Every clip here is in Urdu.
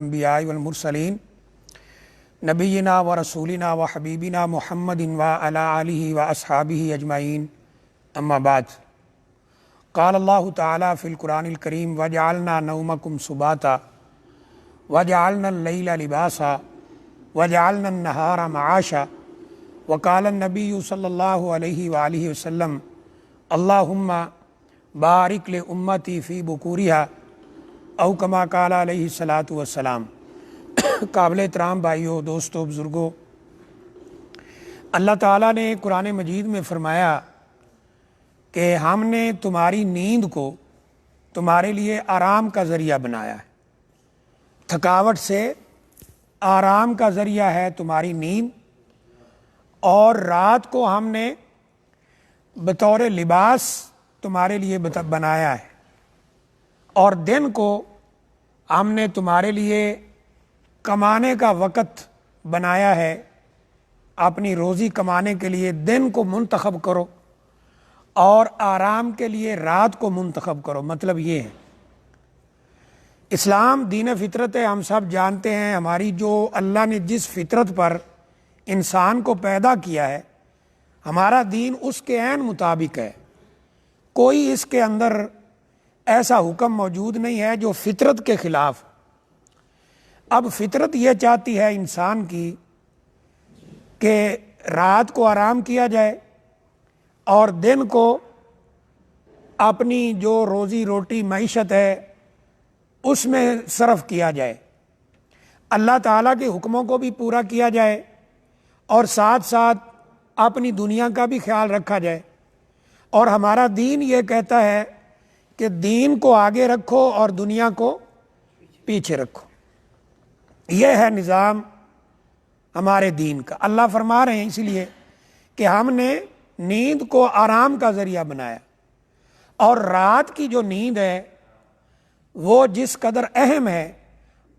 الانبیاء والمرسلین نبینا و رسولنا و حبیبنا محمد و علی آلہ و اصحابہ اجمعین اما بعد قال اللہ تعالی فی القرآن الکریم وجعلنا نومکم سباتا وجعلنا اللیل لباسا وجعلنا النہار معاشا وقال النبی صلی اللہ علیہ وآلہ وسلم اللہم بارک لامتی فی بکورہا او کما قال علیہ الصلاۃ والسلام۔ قابل احترام بھائیوں، دوستوں، بزرگوں، اللہ تعالیٰ نے قرآن مجید میں فرمایا کہ ہم نے تمہاری نیند کو تمہارے لیے آرام کا ذریعہ بنایا ہے۔ تھکاوٹ سے آرام کا ذریعہ ہے تمہاری نیند، اور رات کو ہم نے بطور لباس تمہارے لیے بنایا ہے، اور دن کو ہم نے تمہارے لیے کمانے کا وقت بنایا ہے۔ اپنی روزی کمانے کے لیے دن کو منتخب کرو اور آرام کے لیے رات کو منتخب کرو۔ مطلب یہ ہے، اسلام دین فطرت ہے، ہم سب جانتے ہیں۔ ہماری جو اللہ نے جس فطرت پر انسان کو پیدا کیا ہے، ہمارا دین اس کے عین مطابق ہے۔ کوئی اس کے اندر ایسا حکم موجود نہیں ہے جو فطرت کے خلاف۔ اب فطرت یہ چاہتی ہے انسان کی کہ رات کو آرام کیا جائے اور دن کو اپنی جو روزی روٹی معیشت ہے اس میں صرف کیا جائے، اللہ تعالیٰ کے حکموں کو بھی پورا کیا جائے اور ساتھ ساتھ اپنی دنیا کا بھی خیال رکھا جائے۔ اور ہمارا دین یہ کہتا ہے کہ دین کو آگے رکھو اور دنیا کو پیچھے رکھو۔ یہ ہے نظام ہمارے دین کا۔ اللہ فرما رہے ہیں اس لیے کہ ہم نے نیند کو آرام کا ذریعہ بنایا، اور رات کی جو نیند ہے وہ جس قدر اہم ہے،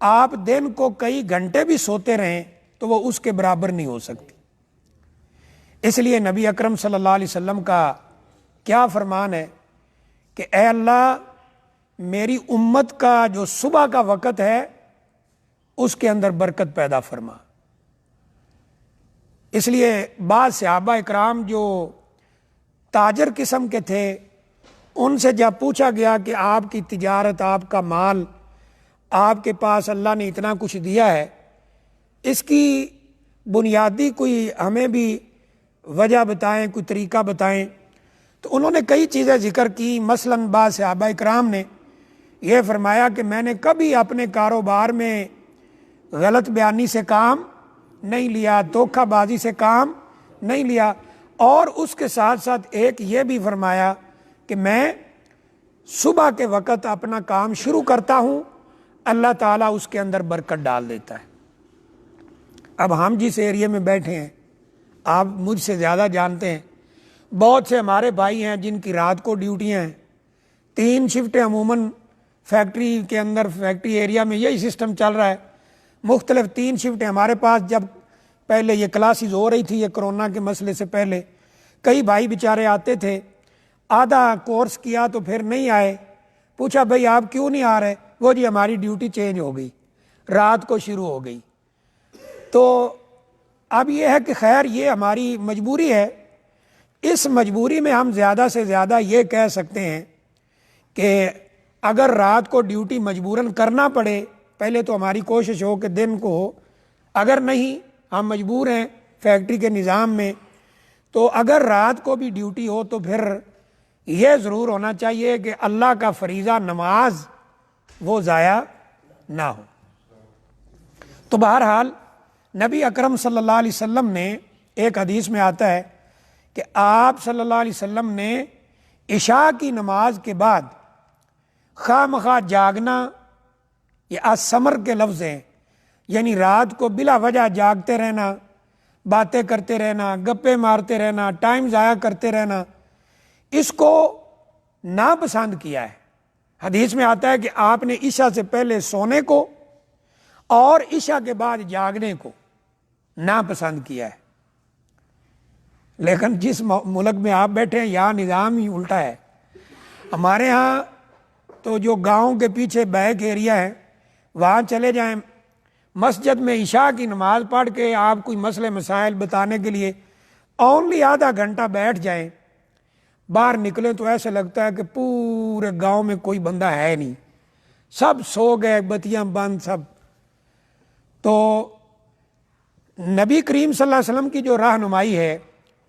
آپ دن کو کئی گھنٹے بھی سوتے رہیں تو وہ اس کے برابر نہیں ہو سکتی۔ اس لیے نبی اکرم صلی اللہ علیہ وسلم کا کیا فرمان ہے کہ اے اللہ، میری امت کا جو صبح کا وقت ہے اس کے اندر برکت پیدا فرما۔ اس لیے بعض صحابہ اکرام جو تاجر قسم کے تھے، ان سے جب پوچھا گیا کہ آپ کی تجارت، آپ کا مال، آپ کے پاس اللہ نے اتنا کچھ دیا ہے، اس کی بنیادی کوئی ہمیں بھی وجہ بتائیں، کوئی طریقہ بتائیں۔ تو انہوں نے کئی چیزیں ذکر کی۔ مثلاً بعض صحابہ اکرام نے یہ فرمایا کہ میں نے کبھی اپنے کاروبار میں غلط بیانی سے کام نہیں لیا، دھوکہ بازی سے کام نہیں لیا، اور اس کے ساتھ ساتھ ایک یہ بھی فرمایا کہ میں صبح کے وقت اپنا کام شروع کرتا ہوں، اللہ تعالیٰ اس کے اندر برکت ڈال دیتا ہے۔ اب ہم جس ایریے میں بیٹھے ہیں، آپ مجھ سے زیادہ جانتے ہیں، بہت سے ہمارے بھائی ہیں جن کی رات کو ڈیوٹیاں ہیں، 3 شفٹیں عموماً فیکٹری کے اندر، فیکٹری ایریا میں یہی سسٹم چل رہا ہے، مختلف 3 شفٹیں۔ ہمارے پاس جب پہلے یہ کلاسز ہو رہی تھی، یہ کرونا کے مسئلے سے پہلے، کئی بھائی بیچارے آتے تھے، آدھا کورس کیا تو پھر نہیں آئے، پوچھا بھائی آپ کیوں نہیں آ رہے؟ وہ جی ہماری ڈیوٹی چینج ہو گئی، رات کو شروع ہو گئی۔ تو اب یہ ہے کہ خیر، یہ ہماری مجبوری ہے۔ اس مجبوری میں ہم زیادہ سے زیادہ یہ کہہ سکتے ہیں کہ اگر رات کو ڈیوٹی مجبوراً کرنا پڑے، پہلے تو ہماری کوشش ہو کہ دن کو ہو، اگر نہیں ہم مجبور ہیں فیکٹری کے نظام میں، تو اگر رات کو بھی ڈیوٹی ہو تو پھر یہ ضرور ہونا چاہیے کہ اللہ کا فریضہ نماز وہ ضائع نہ ہو۔ تو بہرحال نبی اکرم صلی اللہ علیہ وسلم نے، ایک حدیث میں آتا ہے کہ آپ صلی اللہ علیہ وسلم نے عشاء کی نماز کے بعد خواہ مخواہ جاگنا، یہ السمر کے لفظ ہیں، یعنی رات کو بلا وجہ جاگتے رہنا، باتیں کرتے رہنا، گپے مارتے رہنا، ٹائم ضائع کرتے رہنا، اس کو ناپسند کیا ہے۔ حدیث میں آتا ہے کہ آپ نے عشاء سے پہلے سونے کو اور عشاء کے بعد جاگنے کو ناپسند کیا ہے۔ لیکن جس ملک میں آپ بیٹھے ہیں یہاں نظام ہی الٹا ہے۔ ہمارے ہاں تو جو گاؤں کے پیچھے بیک ایریا ہے، وہاں چلے جائیں، مسجد میں عشاء کی نماز پڑھ کے آپ کوئی مسئلے مسائل بتانے کے لیے اونلی آدھا گھنٹہ بیٹھ جائیں، باہر نکلیں تو ایسا لگتا ہے کہ پورے گاؤں میں کوئی بندہ ہے نہیں، سب سو گئے، بتیاں بند سب۔ تو نبی کریم صلی اللہ علیہ وسلم کی جو رہنمائی ہے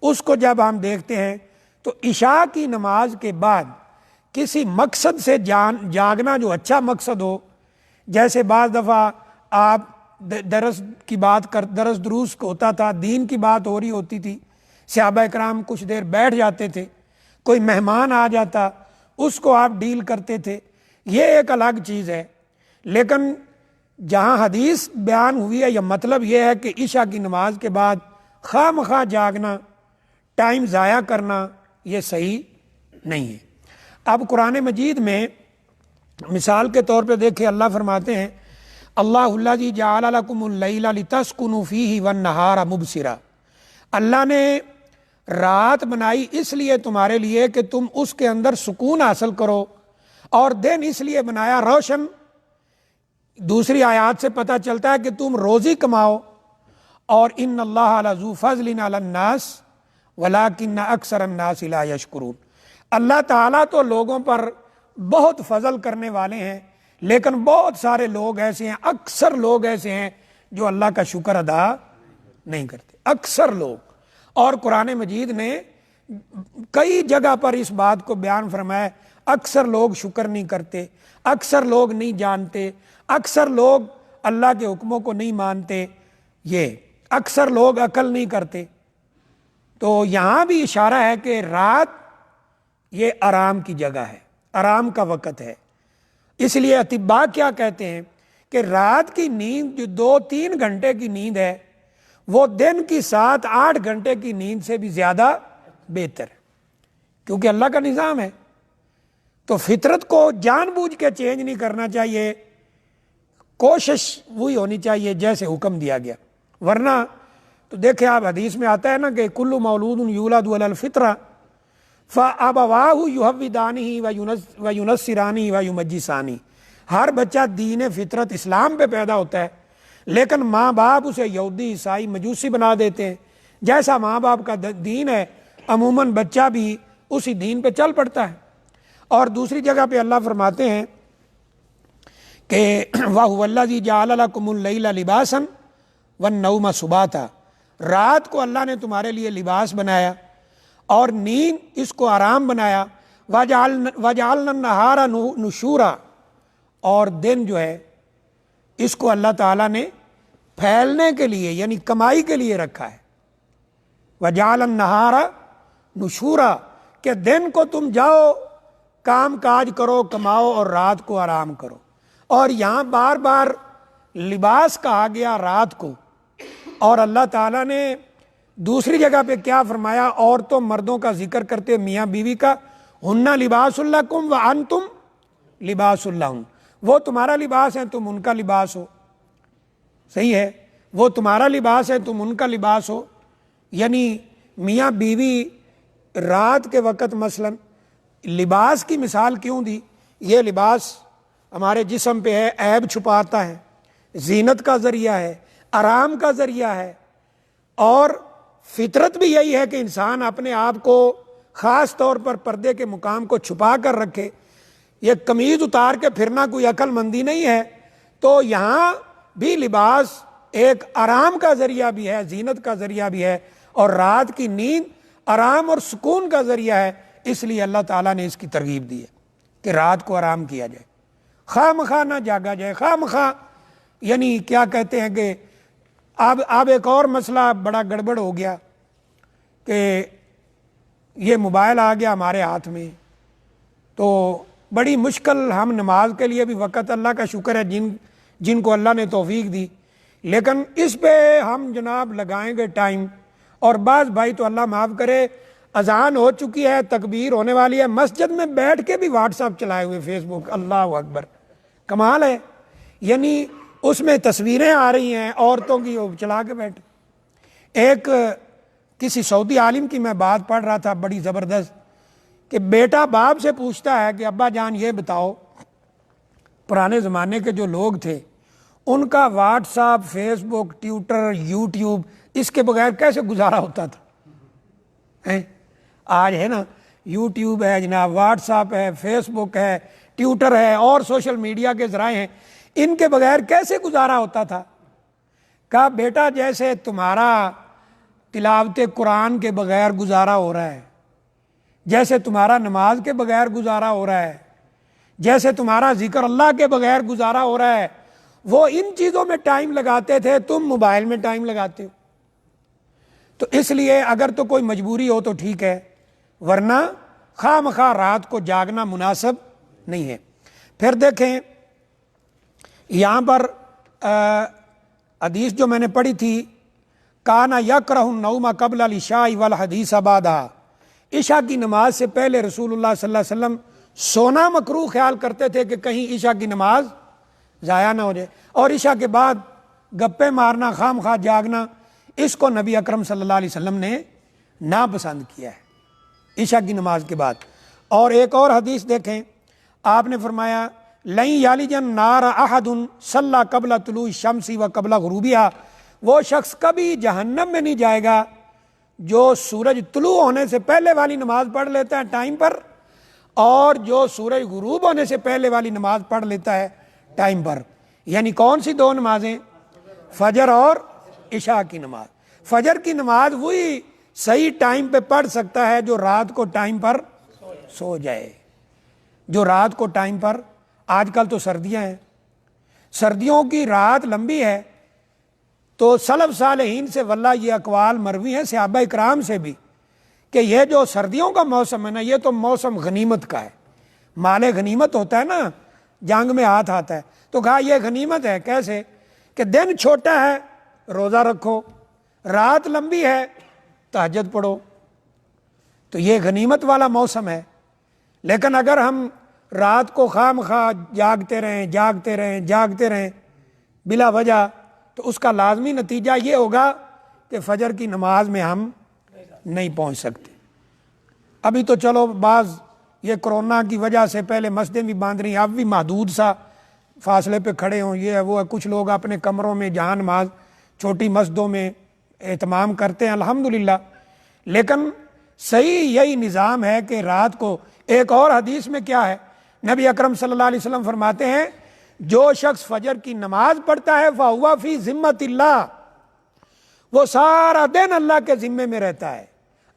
اس کو جب ہم دیکھتے ہیں تو عشاء کی نماز کے بعد کسی مقصد سے جاگنا جو اچھا مقصد ہو، جیسے بعض دفعہ آپ درس کی بات درس دروس ہوتا تھا، دین کی بات ہو رہی ہوتی تھی، صحابہ کرام کچھ دیر بیٹھ جاتے تھے، کوئی مہمان آ جاتا اس کو آپ ڈیل کرتے تھے، یہ ایک الگ چیز ہے۔ لیکن جہاں حدیث بیان ہوئی ہے یا مطلب یہ ہے کہ عشاء کی نماز کے بعد خواہ مخواہ جاگنا، ٹائم ضائع کرنا، یہ صحیح نہیں ہے۔ اب قرآن مجید میں مثال کے طور پہ دیکھیں، اللہ فرماتے ہیں اللہ الذی جعل لکم اللیل لتسکنوا فیہ والنہار مبصرا، اللہ نے رات بنائی اس لیے تمہارے لیے کہ تم اس کے اندر سکون حاصل کرو، اور دن اس لیے بنایا روشن۔ دوسری آیات سے پتہ چلتا ہے کہ تم روزی کماؤ، اور ان اللہ لذو فضل علی الناس ولکن اکثر الناس لا یشکرون، اللہ تعالیٰ تو لوگوں پر بہت فضل کرنے والے ہیں، لیکن بہت سارے لوگ ایسے ہیں، اکثر لوگ ایسے ہیں جو اللہ کا شکر ادا نہیں کرتے، اکثر لوگ۔ اور قرآن مجید نے کئی جگہ پر اس بات کو بیان فرمایا، اکثر لوگ شکر نہیں کرتے، اکثر لوگ نہیں جانتے، اکثر لوگ اللہ کے حکموں کو نہیں مانتے، یہ اکثر لوگ عقل نہیں کرتے۔ تو یہاں بھی اشارہ ہے کہ رات یہ آرام کی جگہ ہے، آرام کا وقت ہے۔ اس لیے اطباء کیا کہتے ہیں کہ رات کی نیند جو 2-3 گھنٹے کی نیند ہے وہ دن کی 7-8 گھنٹے کی نیند سے بھی زیادہ بہتر ہے، کیونکہ اللہ کا نظام ہے۔ تو فطرت کو جان بوجھ کے چینج نہیں کرنا چاہیے، کوشش وہی ہونی چاہیے جیسے حکم دیا گیا۔ ورنہ تو دیکھیں آپ، حدیث میں آتا ہے نا کہ کل مولود یولد علی الفطرہ فابواہ یہودانہ وینصرانہ ویمجسانہ، ہر بچہ دین فطرت اسلام پہ پیدا ہوتا ہے، لیکن ماں باپ اسے یہودی عیسائی مجوسی بنا دیتے ہیں۔ جیسا ماں باپ کا دین ہے عموماً بچہ بھی اسی دین پہ چل پڑتا ہے۔ اور دوسری جگہ پہ اللہ فرماتے ہیں کہ وَهُوَ الَّذِي جَعَلَ لَكُمُ اللَّيْلَ لِبَاسًا وَالنَّوْمَ سُبَاتًا، رات کو اللہ نے تمہارے لیے لباس بنایا اور نیند اس کو آرام بنایا، وَجَعَلْنَا النَّهَارَ نُشُورًا، اور دن جو ہے اس کو اللہ تعالیٰ نے پھیلنے کے لیے یعنی کمائی کے لیے رکھا ہے۔ وَجَعَلَ النَّهَارَ نُشُورًا، کہ دن کو تم جاؤ کام کاج کرو کماؤ، اور رات کو آرام کرو۔ اور یہاں بار بار لباس کہا گیا رات کو، اور اللہ تعالیٰ نے دوسری جگہ پہ کیا فرمایا، عورتوں مردوں کا ذکر کرتے میاں بیوی کا، ہن لباس لکم وانتم لباس لہن، وہ تمہارا لباس ہے تم ان کا لباس ہو، صحیح ہے، وہ تمہارا لباس ہے تم ان کا لباس ہو۔ یعنی میاں بیوی رات کے وقت مثلا لباس کی مثال کیوں دی؟ یہ لباس ہمارے جسم پہ ہے، عیب چھپاتا ہے، زینت کا ذریعہ ہے، آرام کا ذریعہ ہے، اور فطرت بھی یہی ہے کہ انسان اپنے آپ کو خاص طور پر پردے کے مقام کو چھپا کر رکھے۔ یہ قمیض اتار کے پھرنا کوئی عقل مندی نہیں ہے۔ تو یہاں بھی لباس ایک آرام کا ذریعہ بھی ہے، زینت کا ذریعہ بھی ہے، اور رات کی نیند آرام اور سکون کا ذریعہ ہے۔ اس لیے اللہ تعالیٰ نے اس کی ترغیب دی ہے کہ رات کو آرام کیا جائے، خواہ مخواہ نہ جاگا جائے، خواہ مخواہ یعنی کیا کہتے ہیں کہ اب ایک اور مسئلہ بڑا گڑبڑ ہو گیا کہ یہ موبائل آ گیا ہمارے ہاتھ میں، تو بڑی مشکل، ہم نماز کے لیے بھی وقت اللہ کا شکر ہے جن کو اللہ نے توفیق دی، لیکن اس پہ ہم جناب لگائیں گے ٹائم، اور بعض بھائی تو اللہ معاف کرے اذان ہو چکی ہے، تکبیر ہونے والی ہے، مسجد میں بیٹھ کے بھی واٹس ایپ چلائے ہوئے، فیس بک، اللہ اکبر، کمال ہے۔ یعنی اس میں تصویریں آ رہی ہیں عورتوں کی، وہ چلا کے بیٹھے۔ ایک کسی سعودی عالم کی میں بات پڑھ رہا تھا بڑی زبردست، کہ بیٹا باپ سے پوچھتا ہے کہ ابا جان یہ بتاؤ، پرانے زمانے کے جو لوگ تھے ان کا واٹس ایپ، فیس بک، ٹویٹر، یوٹیوب، اس کے بغیر کیسے گزارا ہوتا تھا؟ آج ہے نا، یوٹیوب ہے جناب، واٹس ایپ ہے، فیس بک ہے، ٹویٹر ہے، اور سوشل میڈیا کے ذرائع ہیں، ان کے بغیر کیسے گزارا ہوتا تھا؟ کہا بیٹا جیسے تمہارا تلاوت قرآن کے بغیر گزارا ہو رہا ہے، جیسے تمہارا نماز کے بغیر گزارا ہو رہا ہے، جیسے تمہارا ذکر اللہ کے بغیر گزارا ہو رہا ہے، وہ ان چیزوں میں ٹائم لگاتے تھے، تم موبائل میں ٹائم لگاتے ہو۔ تو اس لیے اگر تو کوئی مجبوری ہو تو ٹھیک ہے، ورنہ خواہ مخواہ رات کو جاگنا مناسب نہیں ہے۔ پھر دیکھیں یہاں پر حدیث جو میں نے پڑھی تھی، کانا یکرہ النوم قبل العشاء والحدیث بعدہا، عشاء کی نماز سے پہلے رسول اللہ صلی اللہ علیہ وسلم سونا مکروہ خیال کرتے تھے کہ کہیں عشاء کی نماز ضائع نہ ہو جائے، اور عشاء کے بعد گپے مارنا، خام خواہ جاگنا، اس کو نبی اکرم صلی اللہ علیہ وسلم نے ناپسند کیا ہے عشاء کی نماز کے بعد۔ اور ایک اور حدیث دیکھیں، آپ نے فرمایا لن یلج النار احد صلی قبل طلوع الشمس و قبل غروبها، وہ شخص کبھی جہنم میں نہیں جائے گا جو سورج طلوع ہونے سے پہلے والی نماز پڑھ لیتا ہے ٹائم پر، اور جو سورج غروب ہونے سے پہلے والی نماز پڑھ لیتا ہے ٹائم پر۔ یعنی کون سی دو نمازیں؟ فجر اور عشاء کی نماز۔ فجر کی نماز وہی صحیح ٹائم پہ پڑھ سکتا ہے جو رات کو ٹائم پر سو جائے، جو رات کو ٹائم پر، آج کل تو سردیاں ہیں، سردیوں کی رات لمبی ہے، تو سلف صالحین سے واللہ یہ اقوال مروی ہیں صحابہ اکرام سے بھی کہ یہ جو سردیوں کا موسم ہے نا، یہ تو موسم غنیمت کا ہے، مال غنیمت ہوتا ہے نا، جنگ میں ہاتھ آتا ہے، تو کہا یہ غنیمت ہے۔ کیسے کہ دن چھوٹا ہے روزہ رکھو، رات لمبی ہے تہجد پڑھو، تو یہ غنیمت والا موسم ہے۔ لیکن اگر ہم رات کو خواہ مخواہ جاگتے رہیں بلا وجہ، تو اس کا لازمی نتیجہ یہ ہوگا کہ فجر کی نماز میں ہم نہیں پہنچ سکتے۔ ابھی تو چلو بعض یہ کرونا کی وجہ سے پہلے مسجدیں بھی باندھ رہی ہیں، اب بھی محدود سا فاصلے پہ کھڑے ہوں، یہ ہے وہ ہے، کچھ لوگ اپنے کمروں میں جہاں نماز چھوٹی مسجدوں میں اہتمام کرتے ہیں الحمدللہ، لیکن صحیح یہی نظام ہے کہ رات کو۔ ایک اور حدیث میں کیا ہے، نبی اکرم صلی اللہ علیہ وسلم فرماتے ہیں جو شخص فجر کی نماز پڑھتا ہے فَهُوَ فِي ذِمَّةِ اللَّهِ، وہ سارا دن اللہ کے ذمے میں رہتا ہے،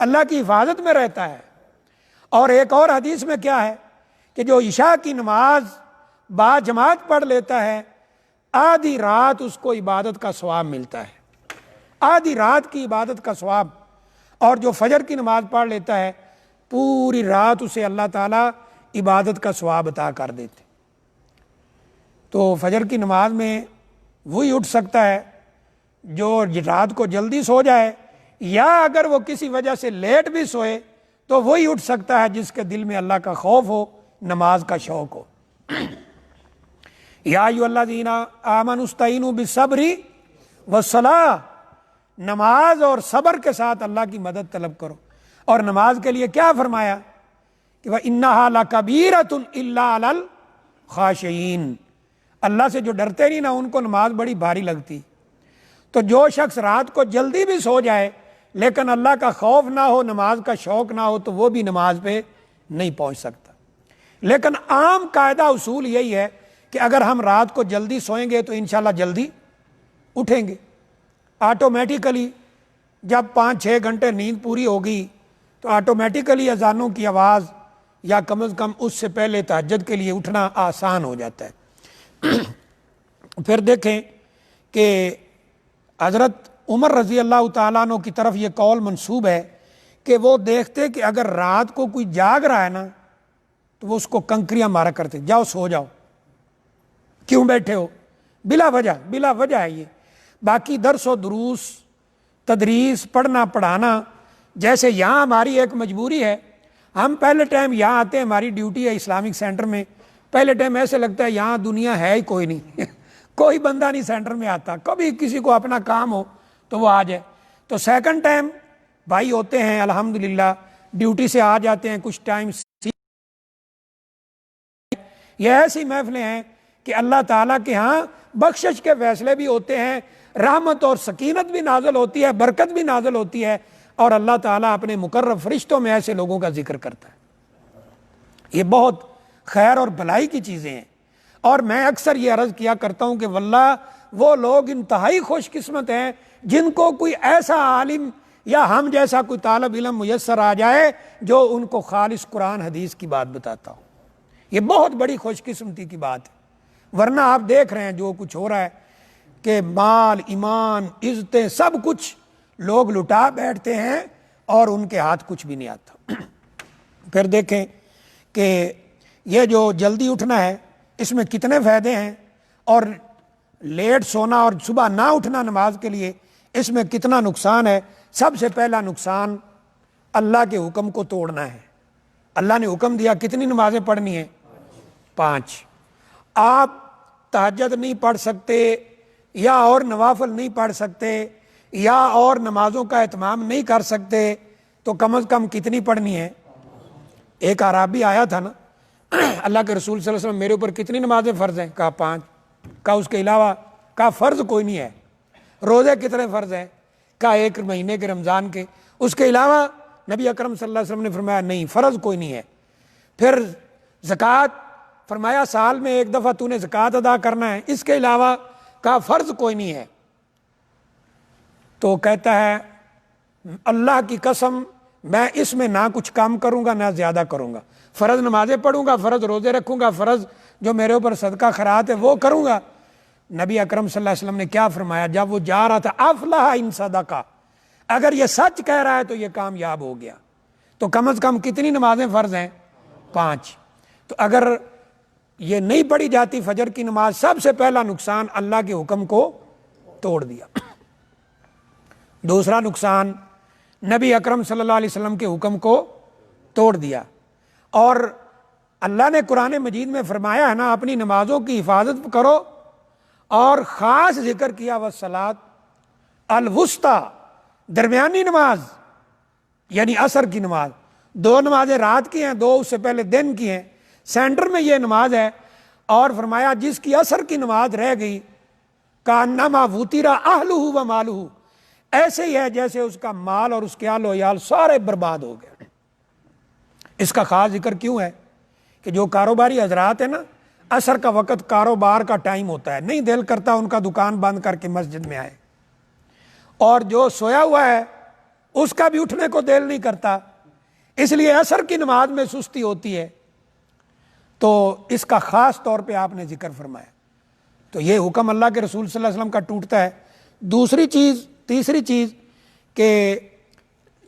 اللہ کی حفاظت میں رہتا ہے۔ اور ایک اور حدیث میں کیا ہے کہ جو عشاء کی نماز با جماعت پڑھ لیتا ہے، آدھی رات اس کو عبادت کا ثواب ملتا ہے، آدھی رات کی عبادت کا ثواب۔ اور جو فجر کی نماز پڑھ لیتا ہے، پوری رات اسے اللہ تعالیٰ عبادت کا ثواب عطا کر دیتے۔ تو فجر کی نماز میں وہی اٹھ سکتا ہے جو رات کو جلدی سو جائے، یا اگر وہ کسی وجہ سے لیٹ بھی سوئے تو وہی اٹھ سکتا ہے جس کے دل میں اللہ کا خوف ہو، نماز کا شوق ہو۔ یا ایھا الذین آمنوا استعینوا بالصبر والصلاۃ، نماز اور صبر کے ساتھ اللہ کی مدد طلب کرو۔ اور نماز کے لیے کیا فرمایا کہ وَإِنَّهَا لَكَبِيرَةٌ إِلَّا عَلَى الْخَاشِعِينَ، اللہ سے جو ڈرتے نہیں نا ان کو نماز بڑی بھاری لگتی۔ تو جو شخص رات کو جلدی بھی سو جائے لیکن اللہ کا خوف نہ ہو، نماز کا شوق نہ ہو، تو وہ بھی نماز پہ نہیں پہنچ سکتا۔ لیکن عام قاعدہ اصول یہی ہے کہ اگر ہم رات کو جلدی سوئیں گے تو انشاءاللہ جلدی اٹھیں گے، آٹومیٹیکلی۔ جب 5-6 گھنٹے نیند پوری ہوگی تو آٹومیٹیکلی اذانوں کی آواز یا کم از کم اس سے پہلے تہجد کے لیے اٹھنا آسان ہو جاتا ہے۔ پھر دیکھیں کہ حضرت عمر رضی اللہ تعالیٰ عنہ کی طرف یہ قول منسوب ہے کہ وہ دیکھتے کہ اگر رات کو کوئی جاگ رہا ہے نا تو وہ اس کو کنکریاں مارا کرتے، جاؤ سو جاؤ، کیوں بیٹھے ہو، بلا وجہ ہے یہ۔ باقی درس و دروس، تدریس، پڑھنا پڑھانا، جیسے یہاں ہماری ایک مجبوری ہے، ہم پہلے ٹائم یہاں آتے ہیں، ہماری ڈیوٹی ہے اسلامک سینٹر میں، پہلے ٹائم ایسے لگتا ہے یہاں دنیا ہے ہی کوئی نہیں کوئی بندہ نہیں سینٹر میں آتا، کبھی کسی کو اپنا کام ہو تو وہ آ جائے۔ تو سیکنڈ ٹائم بھائی ہوتے ہیں الحمدللہ، ڈیوٹی سے آ جاتے ہیں کچھ ٹائم۔ یہ ایسی محفلیں ہیں کہ اللہ تعالیٰ کے ہاں بخشش کے فیصلے بھی ہوتے ہیں، رحمت اور سکینت بھی نازل ہوتی ہے، برکت بھی نازل ہوتی ہے، اور اللہ تعالیٰ اپنے مقرب فرشتوں میں ایسے لوگوں کا ذکر کرتا ہے۔ یہ بہت خیر اور بھلائی کی چیزیں ہیں، اور میں اکثر یہ عرض کیا کرتا ہوں کہ واللہ وہ لوگ انتہائی خوش قسمت ہیں جن کو کوئی ایسا عالم یا ہم جیسا کوئی طالب علم میسر آ جائے جو ان کو خالص قرآن حدیث کی بات بتاتا ہو۔ یہ بہت بڑی خوش قسمتی کی بات ہے، ورنہ آپ دیکھ رہے ہیں جو کچھ ہو رہا ہے کہ مال، ایمان، عزتیں، سب کچھ لوگ لٹا بیٹھتے ہیں اور ان کے ہاتھ کچھ بھی نہیں آتا۔ پھر دیکھیں کہ یہ جو جلدی اٹھنا ہے اس میں کتنے فائدے ہیں، اور لیٹ سونا اور صبح نہ اٹھنا نماز کے لیے اس میں کتنا نقصان ہے۔ سب سے پہلا نقصان اللہ کے حکم کو توڑنا ہے۔ اللہ نے حکم دیا کتنی نمازیں پڑھنی ہیں؟ 5۔ آپ تہجد نہیں پڑھ سکتے یا اور نوافل نہیں پڑھ سکتے یا اور نمازوں کا اہتمام نہیں کر سکتے تو کم از کم کتنی پڑھنی ہے؟ ایک اعرابی آیا تھا نا، اللہ کے رسول صلی اللہ علیہ وسلم میرے اوپر کتنی نمازیں فرض ہیں؟ کہا 5۔ کہا اس کے علاوہ؟ کہا فرض کوئی نہیں ہے۔ روزے کتنے فرض ہیں؟ کہا 1 مہینے کے رمضان کے۔ اس کے علاوہ؟ نبی اکرم صلی اللہ علیہ وسلم نے فرمایا نہیں، فرض کوئی نہیں ہے۔ پھر زکوٰۃ؟ فرمایا سال میں 1 دفعہ تو نے زکوٰۃ ادا کرنا ہے، اس کے علاوہ؟ کہا فرض کوئی نہیں ہے۔ تو کہتا ہے اللہ کی قسم میں اس میں نہ کچھ کم کروں گا نہ زیادہ کروں گا، فرض نمازیں پڑھوں گا، فرض روزے رکھوں گا، فرض جو میرے اوپر صدقہ خیرات ہے وہ کروں گا۔ نبی اکرم صلی اللہ علیہ وسلم نے کیا فرمایا جب وہ جا رہا تھا؟ افلح ان صدقہ، اگر یہ سچ کہہ رہا ہے تو یہ کامیاب ہو گیا۔ تو کم از کم کتنی نمازیں فرض ہیں؟ 5۔ تو اگر یہ نہیں پڑھی جاتی فجر کی نماز، سب سے پہلا نقصان اللہ کے حکم کو توڑ دیا۔ دوسرا نقصان نبی اکرم صلی اللہ علیہ وسلم کے حکم کو توڑ دیا۔ اور اللہ نے قرآن مجید میں فرمایا ہے نا اپنی نمازوں کی حفاظت کرو، اور خاص ذکر کیا والصلاۃ الوسطیٰ، درمیانی نماز یعنی عصر کی نماز۔ 2 نمازیں رات کی ہیں، 2 اس سے پہلے دن کی ہیں، سینٹر میں یہ نماز ہے۔ اور فرمایا جس کی عصر کی نماز رہ گئی کانما وطر اہلہ و مالہ، ایسے ہی ہے جیسے اس کا مال اور اس کے اہل و عیال سارے برباد ہو گئے۔ اس کا خاص ذکر کیوں ہے کہ جو کاروباری حضرات ہیں نا، عصر کا وقت کاروبار کا ٹائم ہوتا ہے، نہیں دل کرتا ان کا دکان بند کر کے مسجد میں آئے، اور جو سویا ہوا ہے اس کا بھی اٹھنے کو دل نہیں کرتا، اس لیے عصر کی نماز میں سستی ہوتی ہے۔ تو اس کا خاص طور پہ آپ نے ذکر فرمایا، تو یہ حکم اللہ کے رسول صلی اللہ علیہ وسلم کا ٹوٹتا ہے۔ تیسری چیز کہ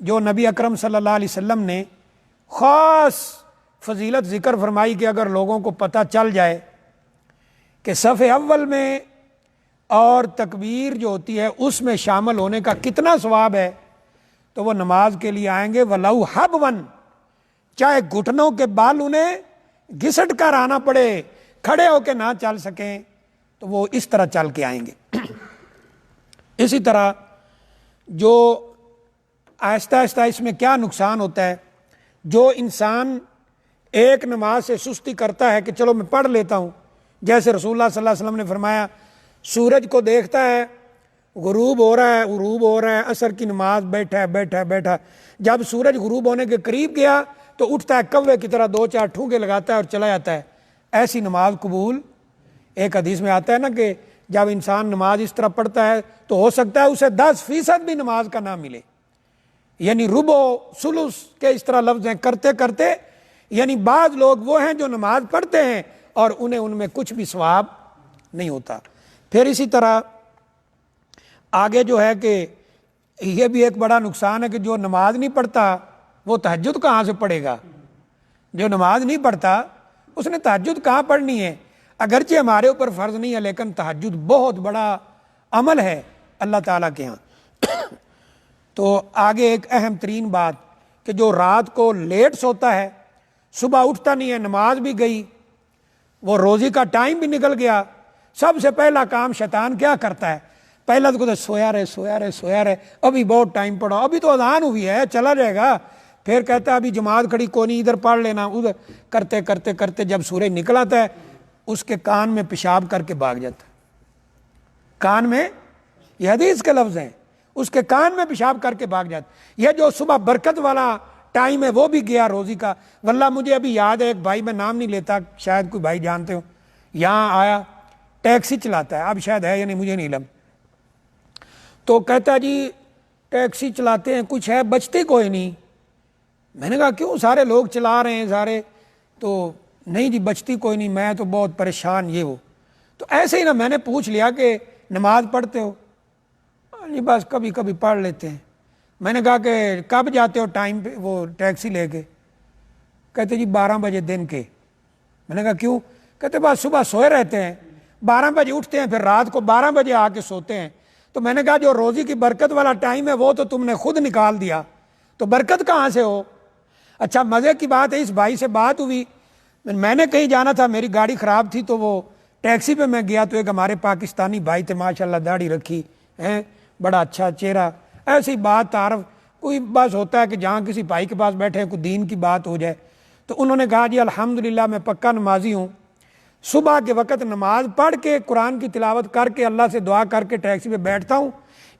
جو نبی اکرم صلی اللہ علیہ وسلم نے خاص فضیلت ذکر فرمائی کہ اگر لوگوں کو پتہ چل جائے کہ صف اول میں اور تکبیر جو ہوتی ہے اس میں شامل ہونے کا کتنا ثواب ہے تو وہ نماز کے لیے آئیں گے وَلَوْ حَبْوًا، چاہے گھٹنوں کے بال انہیں گھسٹ کر آنا پڑے، کھڑے ہو کے نہ چل سکیں تو وہ اس طرح چل کے آئیں گے۔ اسی طرح جو آہستہ آہستہ اس میں کیا نقصان ہوتا ہے، جو انسان ایک نماز سے سستی کرتا ہے کہ چلو میں پڑھ لیتا ہوں، جیسے رسول اللہ صلی اللہ علیہ وسلم نے فرمایا سورج کو دیکھتا ہے غروب ہو رہا ہے عصر کی نماز بیٹھا، جب سورج غروب ہونے کے قریب گیا تو اٹھتا ہے کوے کی طرح 2-4 ٹھونگے لگاتا ہے اور چلا جاتا ہے، ایسی نماز قبول۔ ایک حدیث میں آتا ہے نا کہ جب انسان نماز اس طرح پڑھتا ہے تو ہو سکتا ہے اسے 10% بھی نماز کا نہ ملے، یعنی ربع ثلث کے اس طرح لفظ ہیں کرتے کرتے، یعنی بعض لوگ وہ ہیں جو نماز پڑھتے ہیں اور انہیں ان میں کچھ بھی ثواب نہیں ہوتا۔ پھر اسی طرح آگے جو ہے کہ یہ بھی ایک بڑا نقصان ہے کہ جو نماز نہیں پڑھتا وہ تہجد کہاں سے پڑھے گا؟ جو نماز نہیں پڑھتا اس نے تہجد کہاں پڑھنی ہے؟ اگرچہ ہمارے اوپر فرض نہیں ہے لیکن تہجد بہت بڑا عمل ہے اللہ تعالیٰ کے ہاں۔ تو آگے ایک اہم ترین بات کہ جو رات کو لیٹ سوتا ہے، صبح اٹھتا نہیں ہے، نماز بھی گئی، وہ روزی کا ٹائم بھی نکل گیا، سب سے پہلا کام شیطان کیا کرتا ہے؟ پہلا تو کہتا ہے سویا رہے، ابھی بہت ٹائم پڑھو، ابھی تو اذان ہوئی ہے چلا جائے گا، پھر کہتا ہے ابھی جماعت کھڑی کوئی نہیں ادھر پڑھ لینا، ادھر کرتے کرتے جب سورج نکل آتا ہے اس کے کان میں پیشاب کر کے بھاگ جاتا ہے. کان میں، یہ حدیث کے لفظ ہیں، اس کے کان میں پیشاب کر کے بھاگ جاتا. یہ جو صبح برکت والا ٹائم ہے وہ بھی گیا روزی کا. واللہ مجھے ابھی یاد ہے ایک بھائی، میں نام نہیں لیتا، شاید کوئی بھائی جانتے ہو، یہاں آیا ٹیکسی چلاتا ہے، اب شاید ہے یا نہیں مجھے نہیں علم. تو کہتا جی ٹیکسی چلاتے ہیں کچھ ہے بچتی کوئی نہیں. میں نے کہا کیوں، سارے لوگ چلا رہے ہیں سارے. تو نہیں جی بچتی کوئی نہیں، میں تو بہت پریشان یہ وہ. تو ایسے ہی نا میں نے پوچھ لیا کہ نماز پڑھتے ہو؟ جی بس کبھی کبھی پڑھ لیتے ہیں. میں نے کہا کہ کب جاتے ہو ٹائم پہ وہ ٹیکسی لے کے؟ کہتے جی 12 بجے دن کے. میں نے کہا کیوں؟ کہتے بس صبح سوئے رہتے ہیں، 12 بجے اٹھتے ہیں، پھر رات کو 12 بجے آ کے سوتے ہیں. تو میں نے کہا جو روزی کی برکت والا ٹائم ہے وہ تو تم نے خود نکال دیا، تو برکت کہاں سے ہو؟ اچھا مزے کی بات ہے، اس بھائی سے بات ہوئی، میں نے کہیں جانا تھا، میری گاڑی خراب تھی، تو وہ ٹیکسی پہ میں گیا تو ایک ہمارے پاکستانی بھائی تھے، ماشاءاللہ داڑھی رکھی ہیں، بڑا اچھا چہرہ، ایسی بات تعارف کوئی بس ہوتا ہے کہ جہاں کسی بھائی کے پاس بیٹھے کوئی دین کی بات ہو جائے. تو انہوں نے کہا جی الحمدللہ میں پکا نمازی ہوں، صبح کے وقت نماز پڑھ کے قرآن کی تلاوت کر کے اللہ سے دعا کر کے ٹیکسی پہ بیٹھتا ہوں،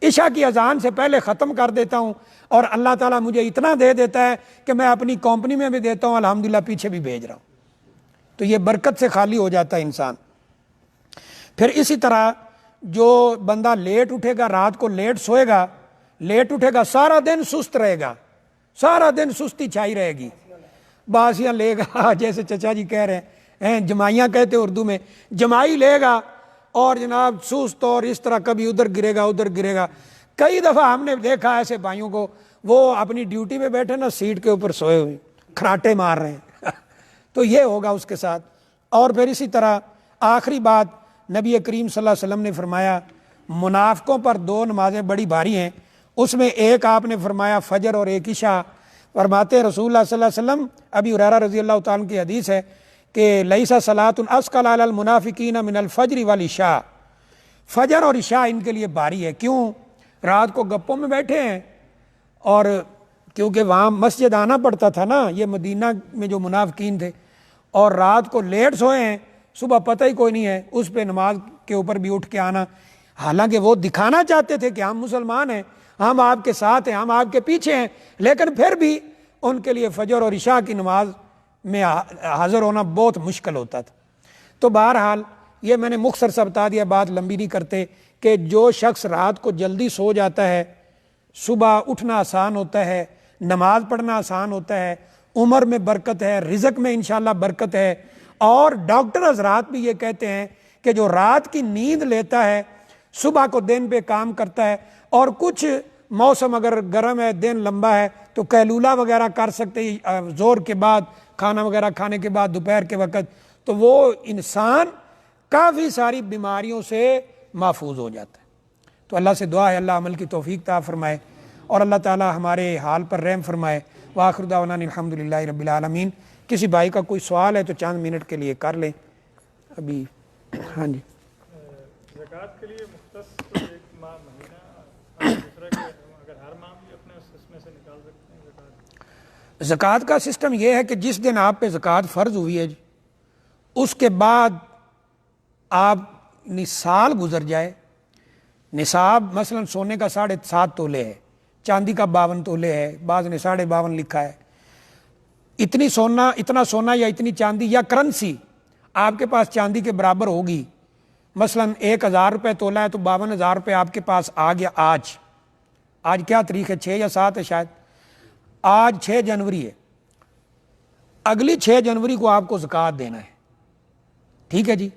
عشاء کی اذان سے پہلے ختم کر دیتا ہوں، اور اللہ تعالیٰ مجھے اتنا دے دیتا ہے کہ میں اپنی کمپنی میں بھی دیتا ہوں، الحمدللہ پیچھے بھی بھیج رہا ہوں. تو یہ برکت سے خالی ہو جاتا ہے انسان. پھر اسی طرح جو بندہ لیٹ اٹھے گا، رات کو لیٹ سوئے گا، لیٹ اٹھے گا، سارا دن سست رہے گا، سارا دن سستی چھائی رہے گی، باسیاں لے گا جیسے چچا جی کہہ رہے ہیں، جمائیاں کہتے اردو میں، جمائی لے گا، اور جناب سست، اور اس طرح کبھی ادھر گرے گا ادھر گرے گا. کئی دفعہ ہم نے دیکھا ایسے بھائیوں کو، وہ اپنی ڈیوٹی پہ بیٹھے نا، سیٹ کے اوپر سوئے ہوئے کھراٹے مار رہے ہیں تو یہ ہوگا اس کے ساتھ. اور پھر اسی طرح آخری بات نبی کریم صلی اللہ علیہ وسلم نے فرمایا منافقوں پر 2 نمازیں بڑی بھاری ہیں. اس میں ایک آپ نے فرمایا فجر اور ایک عشاء. فرماتے رسول اللہ صلی اللہ علیہ وسلم، ابی ہریرہ رضی اللہ تعالیٰ عنہ کی حدیث ہے کہ لیس صلاۃ اثقل علی المنافقین من الفجر والعشاء، فجر اور عشاء ان کے لیے بھاری ہے. کیوں؟ رات کو گپوں میں بیٹھے ہیں، اور کیونکہ وہاں مسجد آنا پڑتا تھا نا، یہ مدینہ میں جو منافقین تھے، اور رات کو لیٹ سوئے ہیں، صبح پتہ ہی کوئی نہیں ہے، اس پہ نماز کے اوپر بھی اٹھ کے آنا. حالانکہ وہ دکھانا چاہتے تھے کہ ہم مسلمان ہیں، ہم آپ کے ساتھ ہیں، ہم آپ کے پیچھے ہیں، لیکن پھر بھی ان کے لیے فجر اور عشاء کی نماز میں حاضر ہونا بہت مشکل ہوتا تھا. تو بہرحال یہ میں نے مختصر سا بتا دیا، بات لمبی نہیں کرتے، کہ جو شخص رات کو جلدی سو جاتا ہے، صبح اٹھنا آسان ہوتا ہے، نماز پڑھنا آسان ہوتا ہے، عمر میں برکت ہے، رزق میں انشاءاللہ برکت ہے. اور ڈاکٹر حضرات بھی یہ کہتے ہیں کہ جو رات کی نیند لیتا ہے صبح کو دن پہ کام کرتا ہے، اور کچھ موسم اگر گرم ہے، دن لمبا ہے، تو قیلولہ وغیرہ کر سکتے زور کے بعد، کھانا وغیرہ کھانے کے بعد دوپہر کے وقت، تو وہ انسان کافی ساری بیماریوں سے محفوظ ہو جاتا ہے. تو اللہ سے دعا ہے اللہ عمل کی توفیق عطا فرمائے، اور اللہ تعالی ہمارے حال پر رحم فرمائے. وآخر دعوانا الحمدللہ رب العالمین. کسی بھائی کا کوئی سوال ہے تو چند منٹ کے لیے کر لیں ابھی. ہاں جی. زکوٰۃ کے لیے مختص ایک ماہ مہینہ، دوسرا کہ اگر ہر ماہ بھی اپنے اس میں سے نکال سکتے ہیں زکوٰۃ؟ زکوٰۃ کا سسٹم یہ ہے کہ جس دن آپ پہ زکوٰۃ فرض ہوئی ہے جی، اس کے بعد آپ سال گزر جائے، نصاب مثلا سونے کا 7.5 تولے ہے، چاندی کا 52 تولے ہے، بعض نے 52.5 لکھا ہے. اتنا سونا یا اتنی چاندی یا کرنسی آپ کے پاس چاندی کے برابر ہوگی، مثلا 1,000 روپے تولا ہے تو 52,000 روپے آپ کے پاس آ گیا. آج کیا تاریخ ہے؟ 6 یا 7 ہے شاید. آج 6 جنوری ہے، اگلی 6 جنوری کو آپ کو زکوٰۃ دینا ہے. ٹھیک ہے جی.